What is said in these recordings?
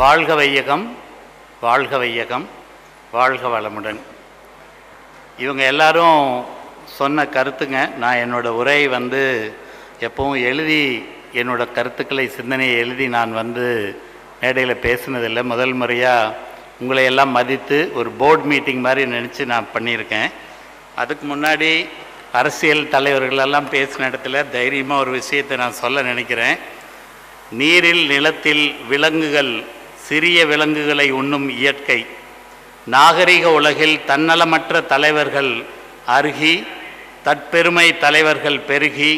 வாழ்க வையகம், வாழ்க வையகம், வாழ்க வளமுடன். இவங்க எல்லாரும் சொன்ன கருத்துங்க. நான் என்னோடய உரை எப்பவும் எழுதி என்னோடய கருத்துக்களை சிந்தனையை எழுதி நான் மேடையில் பேசுனதில்லை. முதல் முறையாக உங்களை எல்லாம் மதித்து ஒரு போர்டு மீட்டிங் மாதிரி நினச்சி நான் பண்ணியிருக்கேன். அதுக்கு முன்னாடி அரசியல் தலைவர்களெல்லாம் பேசின இடத்துல தைரியமாக ஒரு விஷயத்தை நான் சொல்ல நினைக்கிறேன். நீரில் நிலத்தில் விலங்குகள், சிறிய விலங்குகளை உண்ணும் இயற்கை, நாகரிக உலகில் தன்னலமற்ற தலைவர்கள் அருகி, தற்பெருமை தலைவர்கள் பெருகி,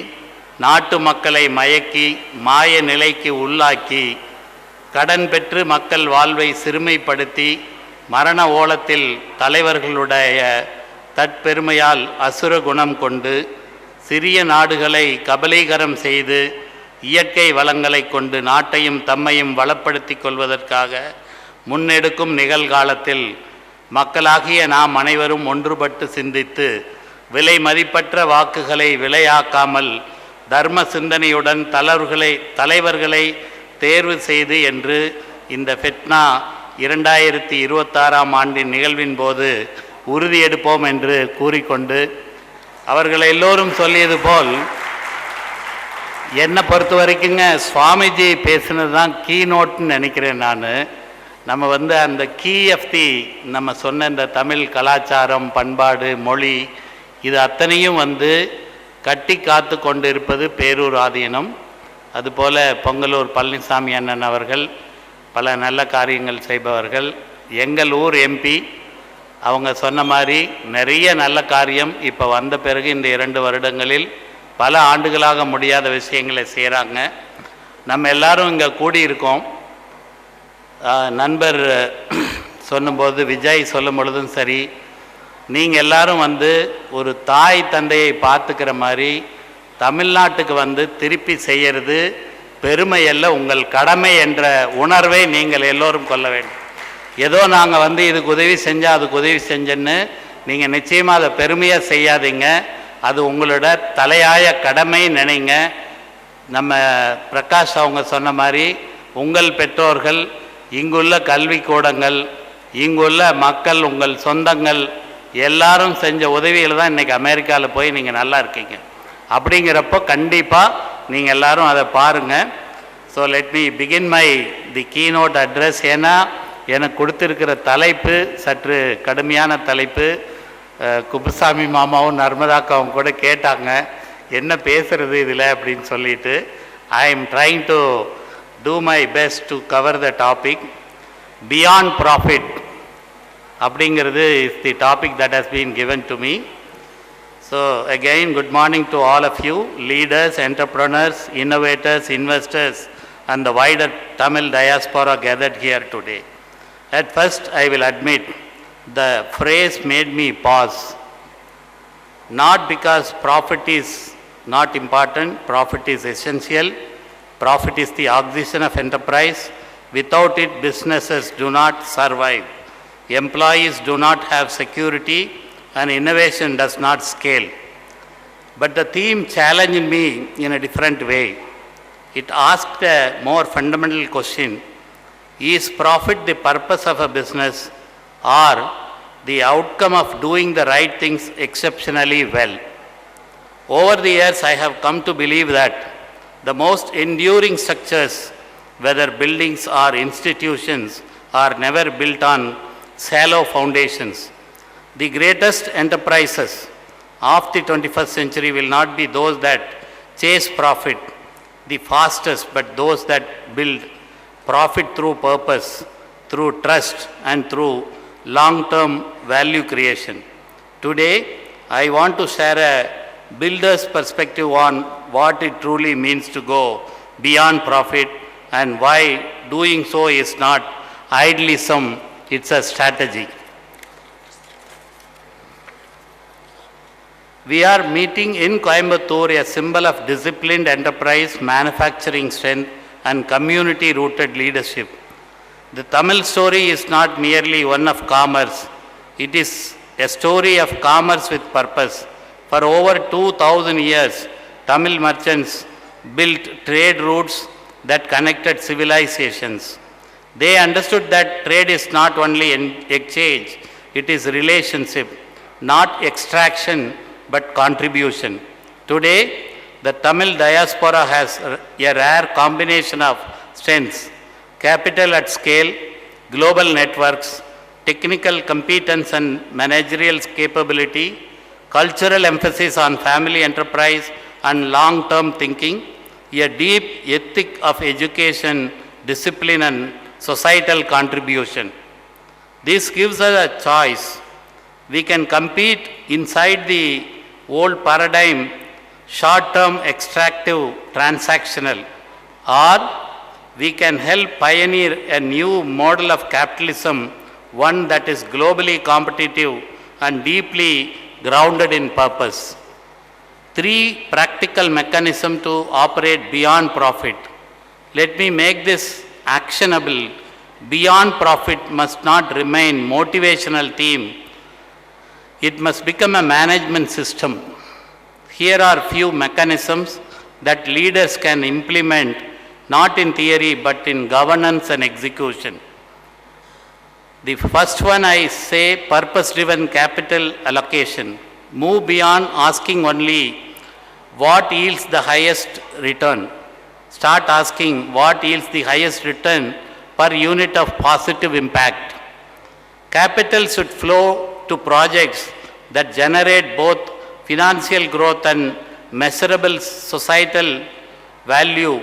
நாட்டு மக்களை மயக்கி மாய நிலைக்கு உள்ளாக்கி, கடன் பெற்று மக்கள் வாழ்வை சிறுமைப்படுத்தி, மரண ஓலத்தில் தலைவர்களுடைய தற்பெருமையால் அசுர குணம் கொண்டு, சிறிய நாடுகளை கபலீகரம் செய்து, இயற்கை வளங்களை கொண்டு நாட்டையும் தம்மையும் வளப்படுத்தி கொள்வதற்காக முன்னெடுக்கும் நிகழ்காலத்தில் மக்களாகிய நாம் அனைவரும் ஒன்றுபட்டு சிந்தித்து, விலை மதிப்பற்ற வாக்குகளை விலையாக்காமல் தர்ம சிந்தனையுடன் தலைவர்களை தேர்வு செய்து என்று இந்த FeTNA 2026 ஆண்டின் நிகழ்வின் போது உறுதியெடுப்போம் என்று கூறிக்கொண்டு, அவர்கள் எல்லோரும் சொல்லியது போல் என்னை பொறுத்த வரைக்குங்க சுவாமிஜி பேசுனது தான் கீநோட்னு நினைக்கிறேன். நம்ம அந்த கீ ஆஃப் தி நம்ம சொன்ன இந்த தமிழ் கலாச்சாரம், பண்பாடு, மொழி, இது அத்தனையும் கட்டி காத்து கொண்டு இருப்பது பேரூர் ஆதீனம். அதுபோல் பொங்கலூர் பழனிசாமி அண்ணன் அவர்கள் பல நல்ல காரியங்கள் செய்பவர்கள். எங்கள் ஊர் எம்பி அவங்க சொன்ன மாதிரி நிறைய நல்ல காரியம் இப்போ வந்த பிறகு இந்த 2 வருடங்களில் பல ஆண்டுகளாக முடியாத விஷயங்களை செய்கிறாங்க. நம்ம எல்லாரும் இங்கே கூடியிருக்கோம். நண்பர் சொல்லும்போது, விஜய் சொல்லும் பொழுதும் சரி, நீங்கள் எல்லாரும் ஒரு தாய் தந்தையை பார்த்துக்கிற மாதிரி தமிழ்நாட்டுக்கு திருப்பி செய்கிறது பெருமையல்ல, உங்கள் கடமை என்ற உணர்வை நீங்கள் எல்லோரும் கொள்ள வேண்டும். ஏதோ நாங்கள் இதுக்கு உதவி செஞ்சால் அதுக்கு உதவி செஞ்சேன்னு நீங்கள் நிச்சயமாக அதை பெருமையாக செய்யாதீங்க. அது உங்களோட தலையாய கடமை நினைங்க. நம்ம பிரகாஷ் அவங்க சொன்ன மாதிரி உங்கள் பெற்றோர்கள், இங்குள்ள கல்விக்கூடங்கள், இங்குள்ள மக்கள், உங்கள் சொந்தங்கள் எல்லாரும் செஞ்ச உதவியில் தான் இன்றைக்கி அமெரிக்காவில் போய் நீங்கள் நல்லா இருக்கீங்க. அப்படிங்கிறப்போ கண்டிப்பாக நீங்கள் எல்லோரும் அதை பாருங்கள். So let me begin the keynote address. ஏன்னா எனக்கு கொடுத்துருக்கிற தலைப்பு சற்று கடுமையான தலைப்பு. குப்புசாமி மாமாவும் நர்மதாக்காவும் கூட கேட்டாங்க என்ன பேசுகிறது இதில் அப்படின்னு சொல்லிட்டு. I am trying to do my best to cover the topic. Beyond profit அப்படிங்கிறது is the topic that has been given to me. So again good morning to all of you, leaders, entrepreneurs, innovators, investors and the wider Tamil diaspora gathered here today. At first I will admit the phrase made me pause, not because profit is not important. Profit is essential. Profit is the oxygen of enterprise. Without it, businesses do not survive, employees do not have security, and innovation does not scale. But the theme challenged me in a different way. It asked a more fundamental question: is profit the purpose of a business, or the outcome of doing the right things exceptionally well? Over the years, I have come to believe that the most enduring structures, whether buildings or institutions, are never built on shallow foundations. The greatest enterprises of the 21st century will not be those that chase profit the fastest, but those that build profit through purpose, through trust, and through long-term value creation. Today, I want to share a builder's perspective on what it truly means to go beyond profit and why doing so is not idealism, it's a strategy. We are meeting in Coimbatore a symbol of disciplined enterprise, manufacturing strength, and community-rooted leadership. The Tamil story is not merely one of commerce. It is a story of commerce with purpose. For over 2000 years, Tamil merchants built trade routes that connected civilizations. They understood that trade is not only exchange, it is relationship, not extraction but contribution. Today, the Tamil diaspora has a rare combination of strengths: capital at scale, global networks, technical competence and managerial capability, cultural emphasis on family enterprise and long-term thinking, a deep ethic of education, discipline and societal contribution. This gives us a choice. We can compete inside the old paradigm, short-term, extractive, transactional, or we can help pioneer a new model of capitalism, one that is globally competitive and deeply grounded in purpose. 3 practical mechanisms to operate beyond profit. Let me make this actionable. Beyond profit must not remain motivational theme. It must become a management system. Here are few mechanisms that leaders can implement, not in theory but in governance and execution. The first one, I say, purpose-driven capital allocation. Move beyond asking only what yields the highest return. Start asking what yields the highest return per unit of positive impact. Capital should flow to projects that generate both financial growth and measurable societal value,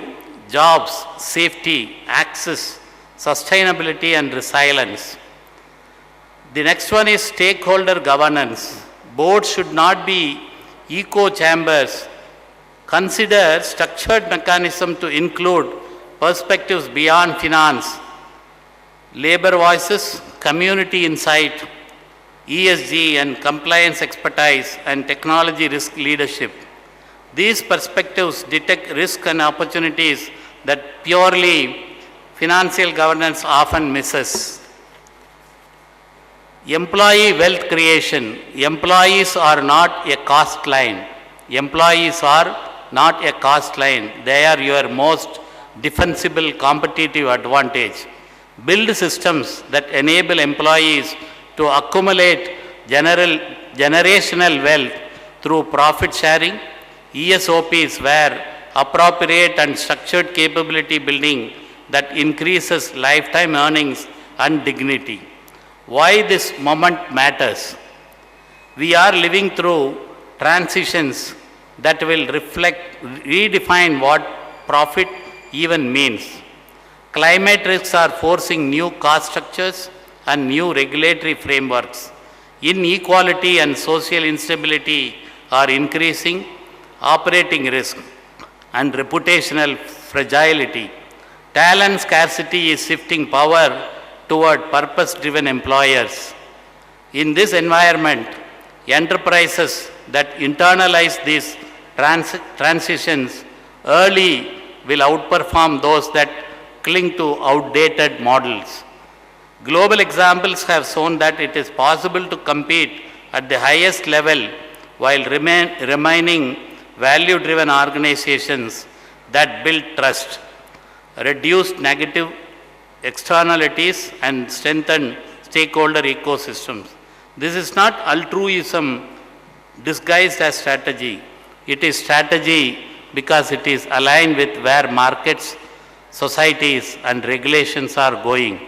jobs, safety, access, sustainability and resilience. The next one is stakeholder governance. Boards should not be echo chambers. Consider structured mechanism to include perspectives beyond finance, labor voices, community insight, ESG and compliance expertise and technology risk leadership. These perspectives detect risk and opportunities that purely financial governance often misses. Employee wealth creation. Employees are not a cost line. Employees are not a cost line. They are your most defensible competitive advantage. Build systems that enable employees to accumulate generational wealth through profit sharing, ESOPs where appropriate and structured capability building that increases lifetime earnings and dignity. Why this moment matters? We are living through transitions that will redefine what profit even means. Climate risks are forcing new cost structures and new regulatory frameworks. Inequality and social instability are increasing operating risk and reputational fragility. Talent scarcity is shifting power toward purpose-driven employers. In this environment, enterprises that internalize these transitions early will outperform those that cling to outdated models. Global examples have shown that it is possible to compete at the highest level while remaining value-driven organizations that build trust, reduce negative externalities and strengthen stakeholder ecosystems. This is not altruism disguised as strategy. It is strategy because it is aligned with where markets, societies and regulations are going.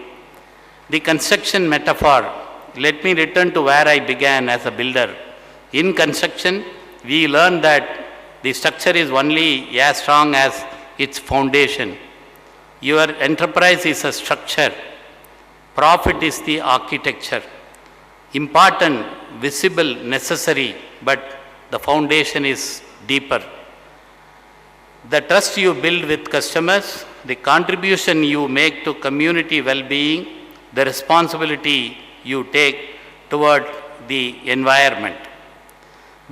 The construction metaphor. Let me return to where I began as a builder. In construction, we learn that the structure is only as strong as its foundation. Your enterprise is a structure. Profit is the architecture. Important, visible, necessary, but the foundation is deeper. The trust you build with customers, the contribution you make to community well-being, the responsibility you take toward the environment.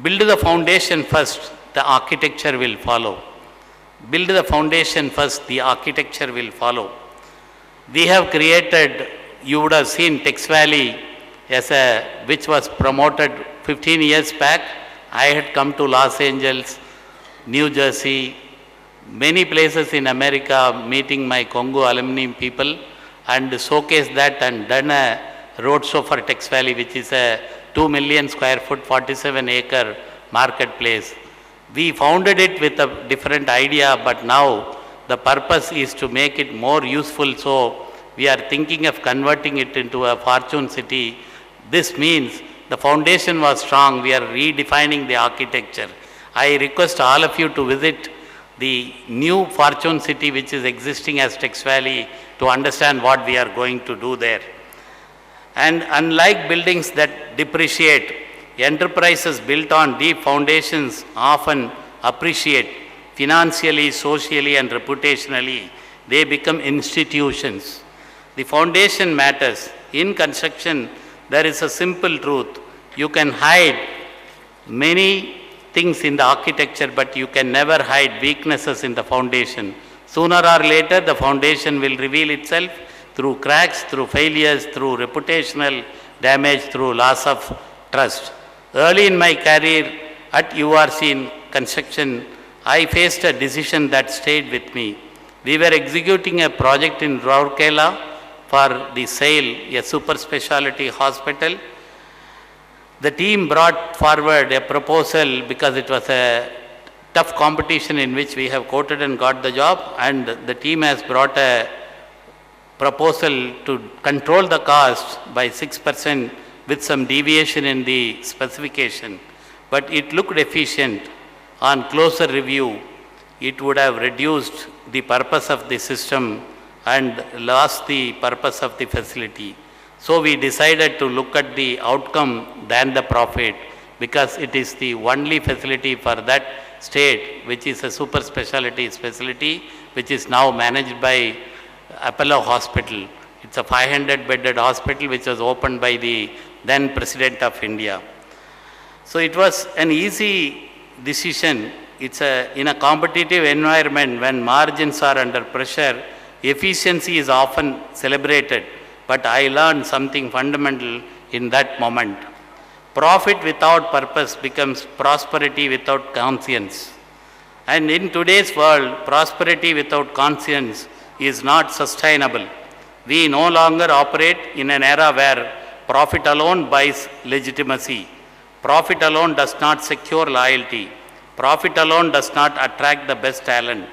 Build the foundation first, the architecture will follow. Build the foundation first, the architecture will follow. We have created, you would have seen Tex Valley which was promoted 15 years back. I had come to Los Angeles, New Jersey, many places in America, meeting my Congo alumni people. and showcased that and done a roadshow for Tex Valley, which is a 2 million square foot, 47 acre marketplace. We founded it with a different idea, but now the purpose is to make it more useful. So we are thinking of converting it into a fortune city. This means the foundation was strong. We are redefining the architecture. I request all of you to visit the new fortune city which is existing as Tex Valley to understand what we are going to do there. And unlike buildings that depreciate, enterprises built on deep foundations often appreciate financially, socially, and reputationally. They become institutions. The foundation matters. In construction, there is a simple truth. You can hide many things in the architecture, but you can never hide weaknesses in the foundation. Sooner or later, the foundation will reveal itself through cracks, through failures, through reputational damage, through loss of trust. Early in my career at URC in construction, I faced a decision that stayed with me. We were executing a project in Rourkela for the sale, a super specialty hospital. The team brought forward a proposal because it was a tough competition in which we have quoted and got the job, and the team has brought a proposal to control the cost by 6% with some deviation in the specification. But it looked efficient. On closer review, it would have reduced the purpose of the system and lost the purpose of the facility. So we decided to look at the outcome than the profit, because it is the only facility for that state which is a super specialty facility which is now managed by Apollo Hospital. It's a 500-bedded hospital which was opened by the then President of India. So it was an easy decision. It's in a competitive environment when margins are under pressure, efficiency is often celebrated. But I learned something fundamental in that moment. Profit without purpose becomes prosperity without conscience. And in today's world, prosperity without conscience is not sustainable. We no longer operate in an era where profit alone buys legitimacy. Profit alone does not secure loyalty. Profit alone does not attract the best talent.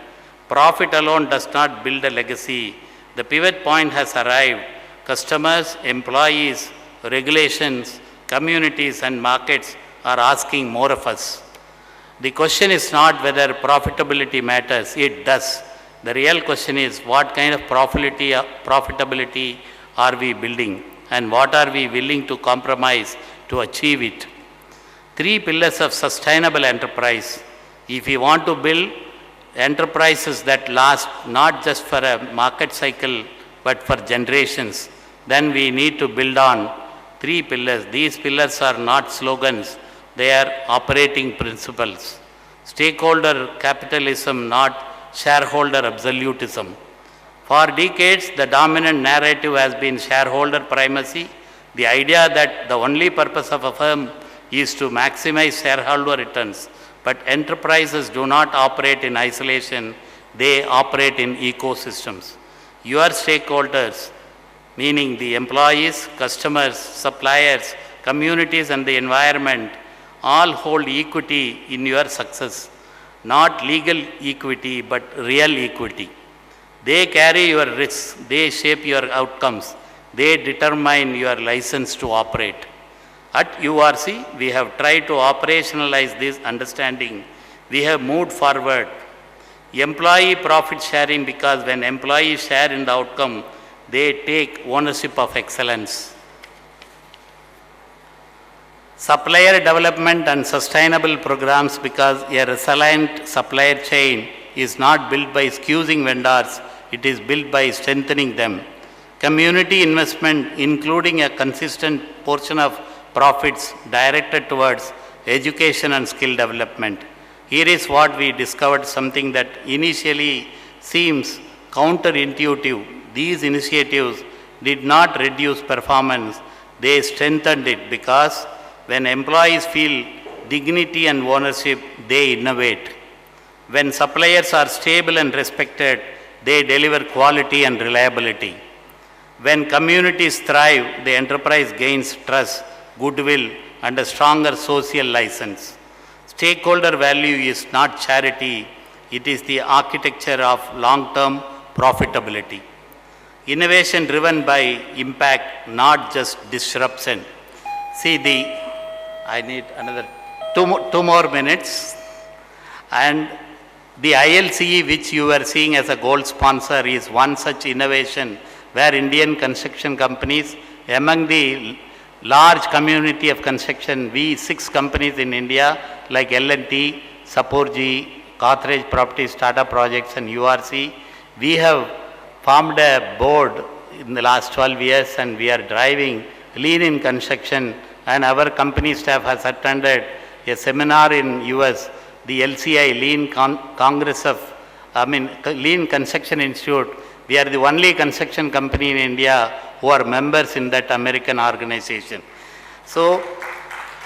Profit alone does not build a legacy. The pivot point has arrived. Customers, employees, regulations, communities, and markets are asking more of us. The question is not whether profitability matters. It does. The real question is what kind of profitability are we building, and what are we willing to compromise to achieve it. 3 pillars of sustainable enterprise. If we want to build enterprises that last not just for a market cycle but for generations, then we need to build on 3 pillars. These pillars are not slogans, they are operating principles. Stakeholder capitalism, not shareholder absolutism. For decades, the dominant narrative has been shareholder primacy, the idea that the only purpose of a firm is to maximize shareholder returns. But enterprises do not operate in isolation, they operate in ecosystems. Your stakeholders, meaning the employees, customers, suppliers, communities, and the environment, all hold equity in your success. Not legal equity, but real equity. They carry your risks, they shape your outcomes, they determine your license to operate. At URC, we have tried to operationalize this understanding. We have moved forward. Employee profit sharing, because when employees share in the outcome, they take ownership of excellence. Supplier development and sustainable programs, because a resilient supplier chain is not built by excusing vendors, it is built by strengthening them. Community investment, including a consistent portion of profits directed towards education and skill development. Here is what we discovered, something that initially seems counterintuitive. These initiatives did not reduce performance, they strengthened it, because when employees feel dignity and ownership, they innovate. When suppliers are stable and respected, they deliver quality and reliability. When communities thrive, the enterprise gains trust, goodwill, and a stronger social license. Stakeholder value is not charity, it is the architecture of long-term profitability. Innovation driven by impact, not just disruption. See I need another two more minutes. And the ILCE, which you are seeing as a gold sponsor, is one such innovation where Indian construction companies, among the large community of construction, we 6 companies in India like L&T, Saporji, Carthage Properties, Tata Projects and URC, we have formed a board in the last 12 years and we are driving lean in construction, and our company staff has attended a seminar in US, the LCI Lean Congress of, Lean Construction Institute. We are the only construction company in India who are members in that American organization. So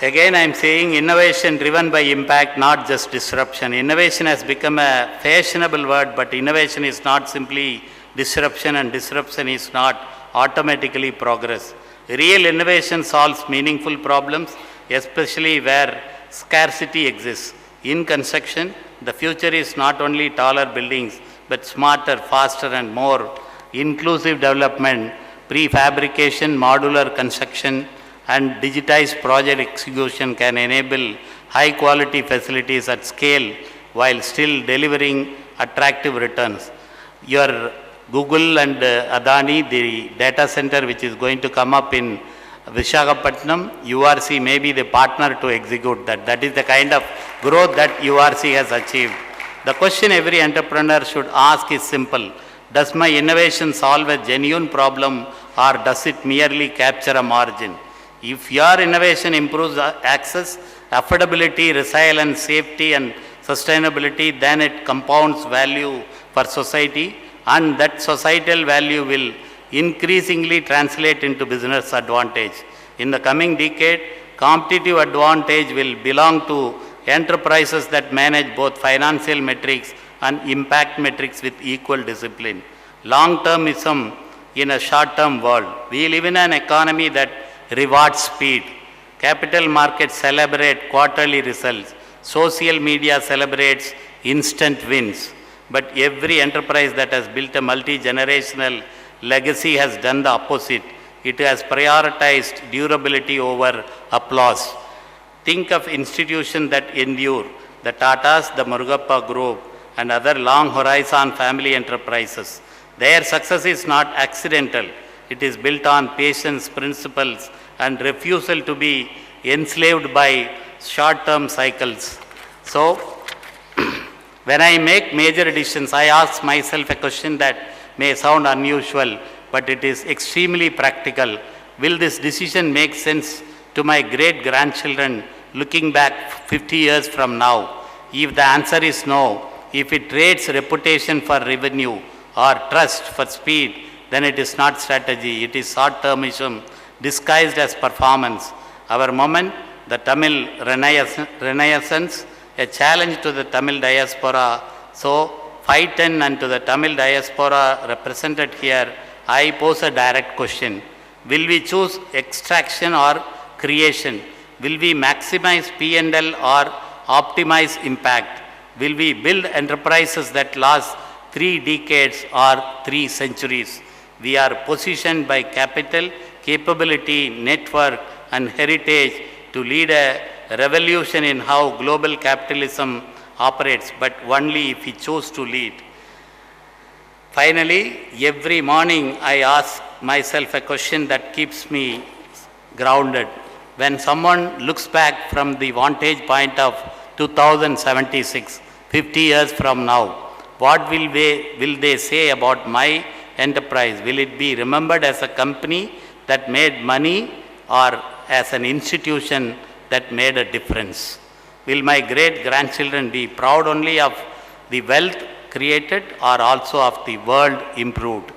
again I am saying innovation driven by impact, not just disruption. Innovation has become a fashionable word, but innovation is not simply disruption and disruption is not automatically progress. Real innovation solves meaningful problems, especially where scarcity exists. In construction, the future is not only taller buildings, but smarter, faster and more inclusive development, prefabrication, modular construction and digitized project execution can enable high quality facilities at scale while still delivering attractive returns. Your Google and Adani, the data center which is going to come up in Visakhapatnam, URC may be the partner to execute that. That is the kind of growth that URC has achieved. The question every entrepreneur should ask is simple. Does my innovation solve a genuine problem or does it merely capture a margin? If your innovation improves access, affordability, resilience, safety and sustainability, then it compounds value for society, and that societal value will increasingly translate into business advantage. In the coming decade, competitive advantage will belong to enterprises that manage both financial metrics and impact metrics with equal discipline. Long-termism in a short-term world. We live in an economy that rewards speed. Capital markets celebrate quarterly results. Social media celebrates instant wins. But every enterprise that has built a multi-generational legacy has done the opposite. It has prioritized durability over applause. Think of institutions that endure, the Tatas, the Murugappa Group, and other long horizon family enterprises. Their success is not accidental. It is built on patience, principles, and refusal to be enslaved by short-term cycles. So, when I make major decisions, I ask myself a question that may sound unusual, but it is extremely practical. Will this decision make sense to my great-grandchildren looking back 50 years from now? If the answer is no, if it trades reputation for revenue or trust for speed, then it is not strategy, it is short-termism disguised as performance. Our moment, the Tamil Renaissance, a challenge to the Tamil diaspora. So, FiTEN and to the Tamil diaspora represented here, I pose a direct question. Will we choose extraction or creation? Will we maximize P&L or optimize impact? Will we build enterprises that last 3 decades or 3 centuries? We are positioned by capital, capability, network and heritage to lead a revolution in how global capitalism operates, but only if we choose to lead. Finally, every morning I ask myself a question that keeps me grounded. When someone looks back from the vantage point of 2076, 50 years from now, what will they say about my enterprise? Will it be remembered as a company that made money or as an institution that made a difference? Will my great-grandchildren be proud only of the wealth created or also of the world improved?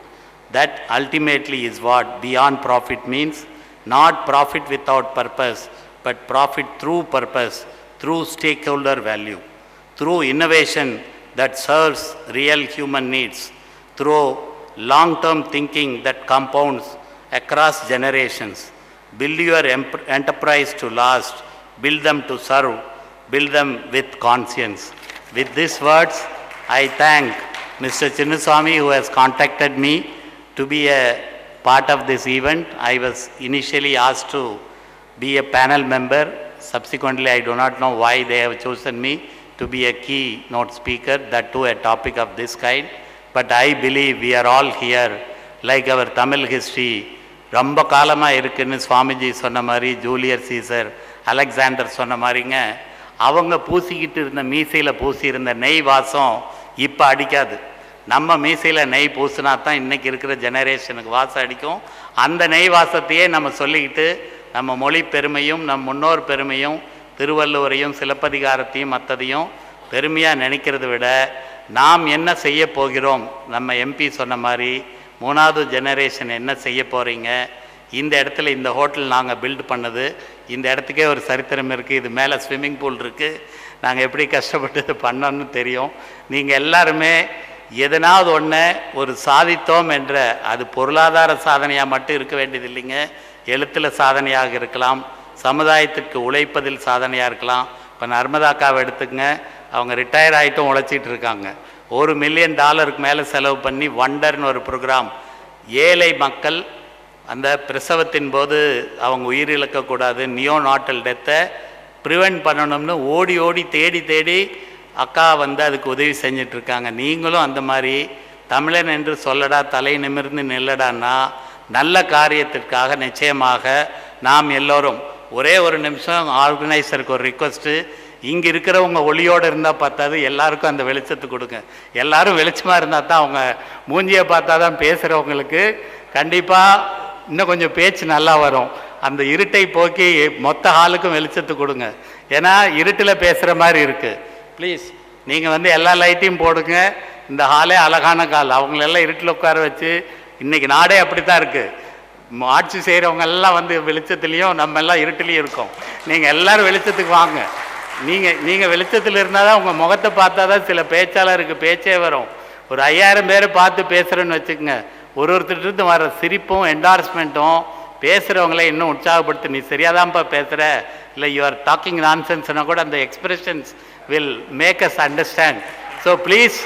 That ultimately is what beyond profit means. Not profit without purpose, but profit through purpose, through stakeholder value, through innovation that serves real human needs, through long-term thinking that compounds across generations. Build your enterprise to last, build them to serve, build them with conscience. With these words, I thank Mr. Chinnuswamy who has contacted me to be a part of this event. I was initially asked to be a panel member. Subsequently, I do not know why they have chosen me to be a keynote speaker, that too a topic of this kind. But I believe we are all here, like our Tamil history, ரொம்ப காலமாக இருக்குன்னு சுவாமிஜி சொன்ன மாதிரி, ஜூலியர் Caesar, Alexander சொன்ன மாதிரிங்க, அவங்க பூசிக்கிட்டு இருந்த மீசையில் பூசியிருந்த நெய் வாசம் இப்போ அடிக்காது. நம்ம மீசையில் நெய் பூசினா தான் இன்றைக்கி இருக்கிற ஜெனரேஷனுக்கு வாசம் அடிக்கும். அந்த நெய் வாசத்தையே நம்ம சொல்லிக்கிட்டு நம்ம மொழி பெருமையும் நம் முன்னோர் பெருமையும் திருவள்ளுவரையும் சிலப்பதிகாரத்தையும் மற்றதையும் பெருமையாக நினைக்கிறத விட நாம் என்ன செய்ய போகிறோம், நம்ம எம்பி சொன்ன மாதிரி 3வது ஜெனரேஷன் என்ன செய்ய போகிறீங்க, இந்த இடத்துல இந்த ஹோட்டல் நாங்கள் பில்ட் பண்ணது, இந்த இடத்துக்கே ஒரு சரித்திரம் இருக்குது, இது மேலே ஸ்விம்மிங் பூல் இருக்குது, நாங்கள் எப்படி கஷ்டப்பட்டு இது பண்ணோன்னு தெரியும். நீங்கள் எல்லாருமே எதனாவது ஒன்று ஒரு சாதித்தோம் என்ற, அது பொருளாதார சாதனையாக மட்டும் இருக்க வேண்டியது இல்லைங்க, எழுத்தில் சாதனையாக இருக்கலாம், சமுதாயத்திற்கு உழைப்பதில் சாதனையாக இருக்கலாம். இப்போ நர்மதாக்காவை எடுத்துக்கங்க, அவங்க ரிட்டையர் ஆகிட்டும் உழைச்சிட்டு இருக்காங்க. $1 மில்லியன் மேலே செலவு பண்ணி வண்டர்னு ஒரு ப்ரோக்ராம், ஏழை மக்கள் அந்த பிரசவத்தின் போது அவங்க உயிரிழக்கக்கூடாது, நியோநாட்டல் டெத்தை ப்ரிவெண்ட் பண்ணணும்னு ஓடி ஓடி தேடி தேடி அக்கா வந்து அதுக்கு உதவி செஞ்சிட்ருக்காங்க. நீங்களும் அந்த மாதிரி தமிழன் என்று சொல்லடா தலை நிமிர்ந்து நில்லடான்னா நல்ல காரியத்திற்காக நிச்சயமாக நாம் எல்லோரும் ஒரே ஒரு நிமிஷம் ஆர்கனைசருக்கு ஒரு ரிக்வஸ்ட்டு, இங்கே இருக்கிறவங்க ஒளியோடு இருந்தால் பார்த்தாது, எல்லாருக்கும் அந்த வெளிச்சத்தை கொடுங்க. எல்லோரும் வெளிச்சமாக இருந்தால் தான் அவங்க மூஞ்சியை பார்த்தா தான் பேசுகிறவங்களுக்கு கண்டிப்பாக இன்னும் கொஞ்சம் பேச்சு நல்லா வரும். அந்த இருட்டை போக்கி மொத்த ஹாலுக்கும் வெளிச்சத்தை கொடுங்க. ஏன்னா இருட்டில் பேசுகிற மாதிரி இருக்குது. ப்ளீஸ் நீங்கள் வந்து எல்லா லைட்டையும் போடுங்க. இந்த ஹாலே அழகான கால், அவங்களெல்லாம் இருட்டில் உட்கார வச்சு, இன்றைக்கி நாடே அப்படி தான் இருக்குது. ஆட்சி செய்கிறவங்க எல்லாம் வந்து வெளிச்சத்துலேயும் நம்ம எல்லாம் இருட்டிலையும் இருக்கோம். நீங்கள் எல்லோரும் வெளிச்சத்துக்கு வாங்க. நீங்கள் வெளிச்சத்தில் இருந்தால் தான் உங்கள் முகத்தை பார்த்தா தான் சில பேச்சாளருக்கு பேச்சே வரும். ஒரு 5000 பேரை பார்த்து பேசுகிறேன்னு வச்சுக்கோங்க, ஒருத்தருக்கு வர சிரிப்பும் என்டார்ஸ்மெண்ட்டும் பேசுகிறவங்களே இன்னும் உற்சாகப்படுத்து, நீ சரியாதான்ப்பா பேசுகிற, இல்லை யூ ஆர் டாக்கிங் நான்சென்ஸ்னால் கூட அந்த expressions will make us understand. So please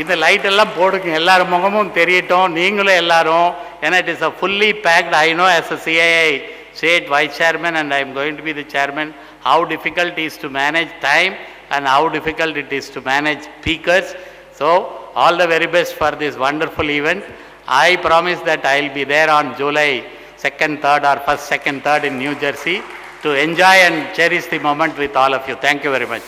இந்த லைட்டெல்லாம் போடுங்க, எல்லார் முகமும் தெரியட்டும், நீங்களும் எல்லாரும். ஏன்னா it is a fully packed. I know as a CII State Vice Chairman and I am going to be the Chairman, how difficult it is to manage time and how difficult it is to manage speakers. So all the very best for this wonderful event. I promise that I will be there on July 2nd, 3rd or 1st, 2nd, 3rd in New Jersey to enjoy and cherish the moment with all of you. Thank you very much.